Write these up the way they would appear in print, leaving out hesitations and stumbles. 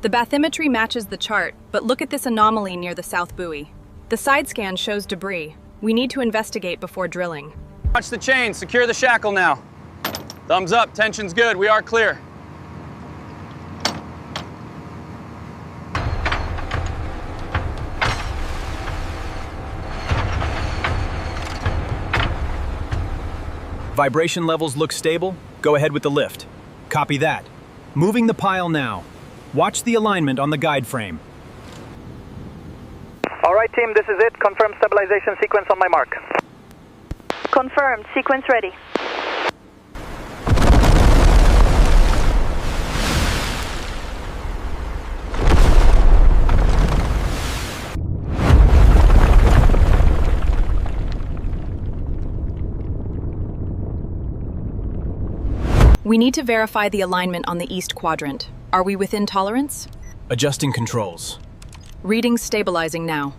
The bathymetry matches the chart, but look at this anomaly near the south buoy. The side scan shows debris. We need to investigate before drilling. Watch the chain, secure the shackle now. Thumbs up, tension's good, we are clear. Vibration levels look stable. Go ahead with the lift. Copy that. Moving the pile now. Watch the alignment on the guide frame. All right, team, this is it. Confirm stabilization sequence on my mark. Confirmed. Sequence ready. We need to verify the alignment on the east quadrant. Are we within tolerance? Adjusting controls. Readings stabilizing now.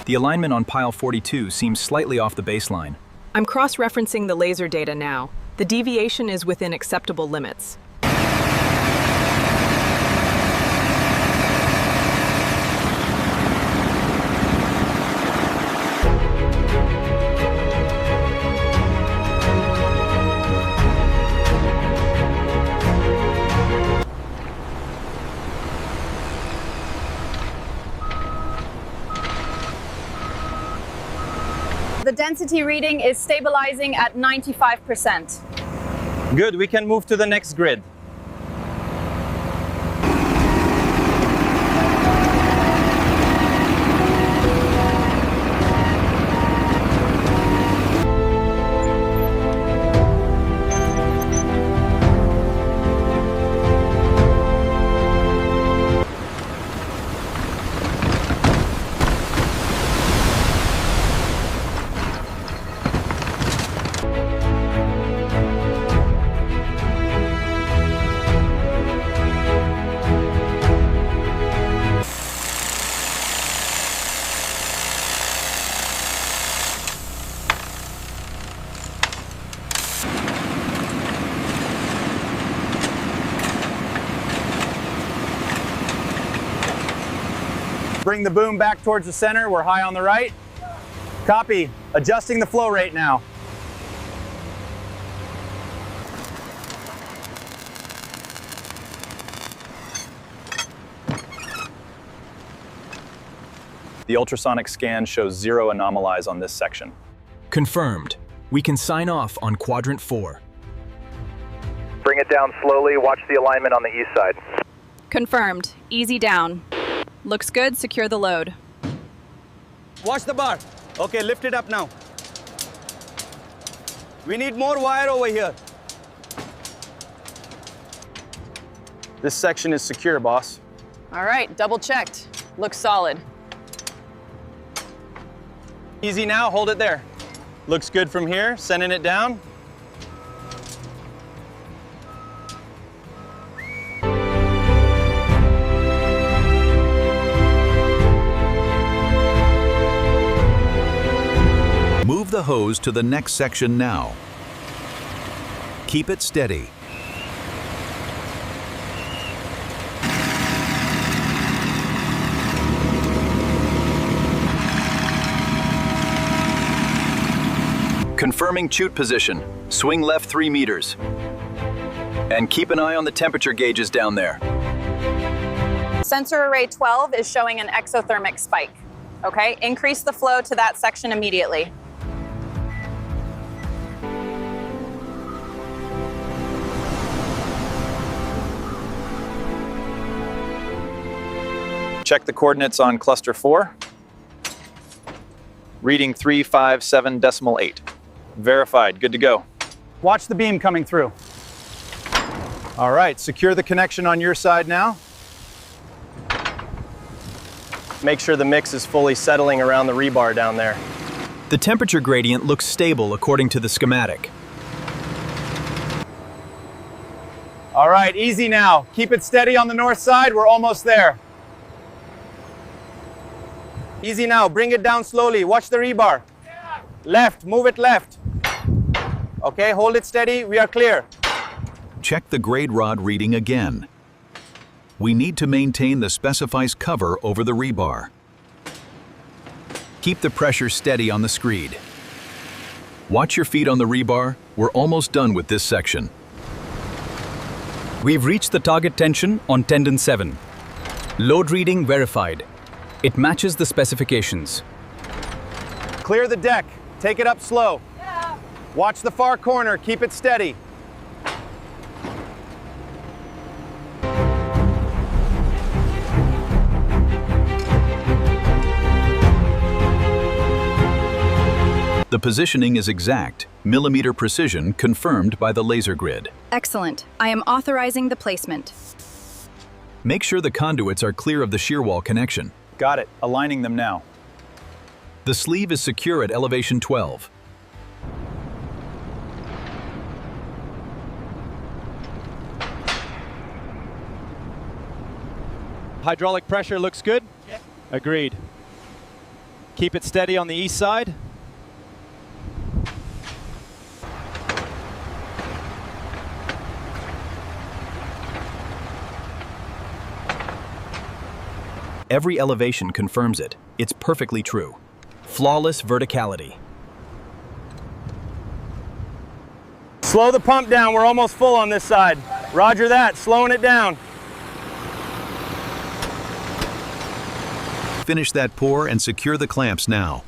The alignment on pile 42 seems slightly off the baseline. I'm cross-referencing the laser data now. The deviation is within acceptable limits. The density reading is stabilizing at 95%. Good, we can move to the next grid. Bring the boom back towards the center. We're high on the right. Copy. Adjusting the flow rate now. The ultrasonic scan shows 0 anomalies on this section. Confirmed. We can sign off on quadrant 4. Bring it down slowly. Watch the alignment on the east side. Confirmed. Easy down. Looks good, secure the load. Watch the bar. Okay, lift it up now. We need more wire over here. This section is secure, boss. All right, double checked. Looks solid. Easy now, hold it there. Looks good from here, sending it down. Move the hose to the next section now. Keep it steady. Confirming chute position. Swing left 3 meters. And keep an eye on the temperature gauges down there. Sensor array 12 is showing an exothermic spike. Okay, increase the flow to that section immediately. Check the coordinates on cluster 4. Reading 357.8. Verified, good to go. Watch the beam coming through. All right, secure the connection on your side now. Make sure the mix is fully settling around the rebar down there. The temperature gradient looks stable according to the schematic. All right, easy now. Keep it steady on the north side, we're almost there. Easy now, bring it down slowly. Watch the rebar. Left, move it left. Okay, hold it steady, we are clear. Check the grade rod reading again. We need to maintain the specified cover over the rebar. Keep the pressure steady on the screed. Watch your feet on the rebar. We're almost done with this section. We've reached the target tension on tendon 7. Load reading verified. It matches the specifications. Clear the deck, take it up slow. Watch the far corner, keep it steady. The positioning is exact, millimeter precision confirmed by the laser grid. Excellent. I am authorizing the placement. Make sure the conduits are clear of the shear wall connection. Got it, aligning them now. The sleeve is secure at elevation 12. Hydraulic pressure looks good? Yeah. Agreed. Keep it steady on the east side. Every elevation confirms it. It's perfectly true. Flawless verticality. Slow the pump down, we're almost full on this side. Roger that, slowing it down. Finish that pour and secure the clamps now.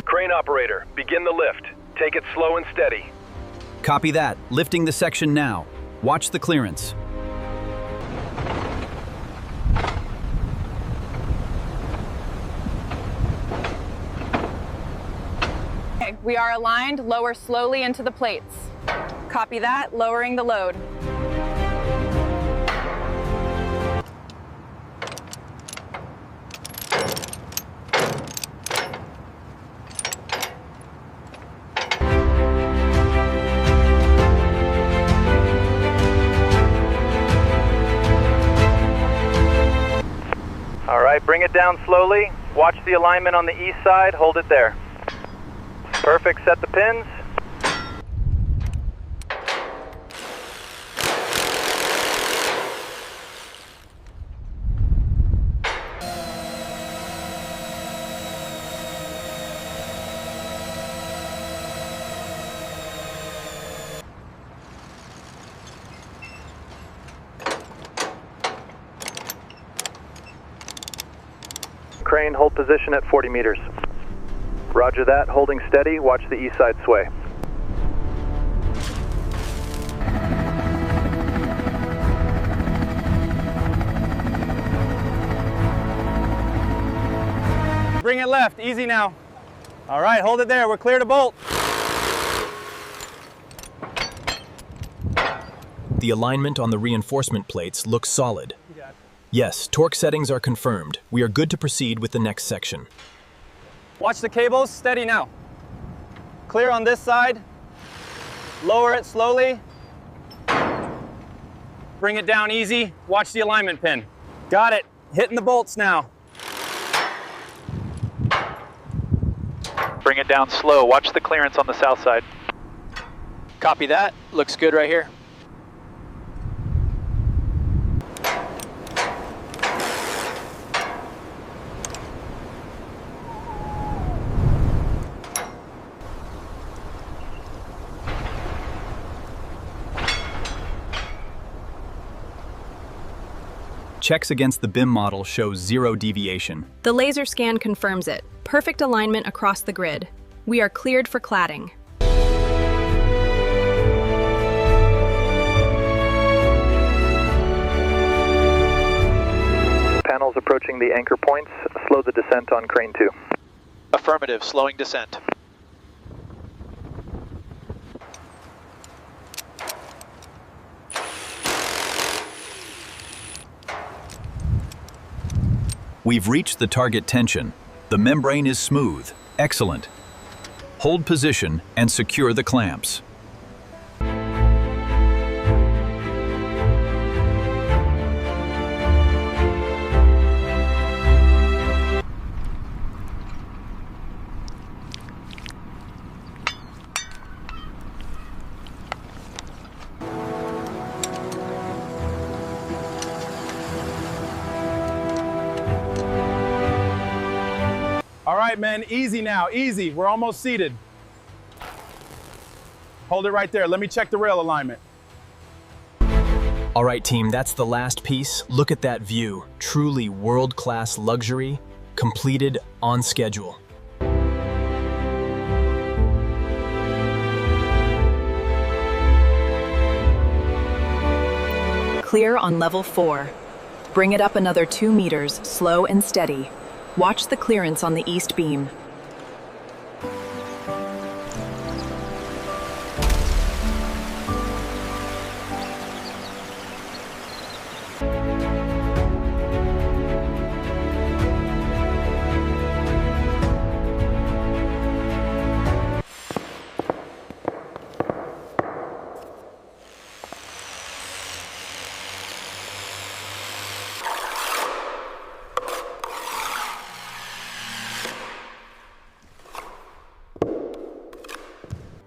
Crane operator, begin the lift. Take it slow and steady. Copy that. Lifting the section now. Watch the clearance. Okay, we are aligned. Lower slowly into the plates. Copy that. Lowering the load. All right, bring it down slowly. Watch the alignment on the east side. Hold it there. Perfect, set the pins. Crane, hold position at 40 meters. Roger that, holding steady, watch the east side sway. Bring it left, easy now. All right, hold it there, we're clear to bolt. The alignment on the reinforcement plates looks solid. Yes, torque settings are confirmed. We are good to proceed with the next section. Watch the cables, steady now. Clear on this side. Lower it slowly. Bring it down easy. Watch the alignment pin. Got it, hitting the bolts now. Bring it down slow. Watch the clearance on the south side. Copy that. Looks good right here. Checks against the BIM model show 0 deviation. The laser scan confirms it. Perfect alignment across the grid. We are cleared for cladding. Panels approaching the anchor points. Slow the descent on crane 2. Affirmative, slowing descent. We've reached the target tension. The membrane is smooth. Excellent. Hold position and secure the clamps. All right, men, easy now, easy. We're almost seated. Hold it right there. Let me check the rail alignment. All right, team, that's the last piece. Look at that view. Truly world-class luxury, completed on schedule. Clear on level 4. Bring it up another 2 meters, slow and steady. Watch the clearance on the east beam.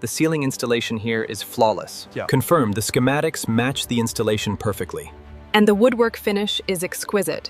The ceiling installation here is flawless. Yeah. Confirm the schematics match the installation perfectly. And the woodwork finish is exquisite.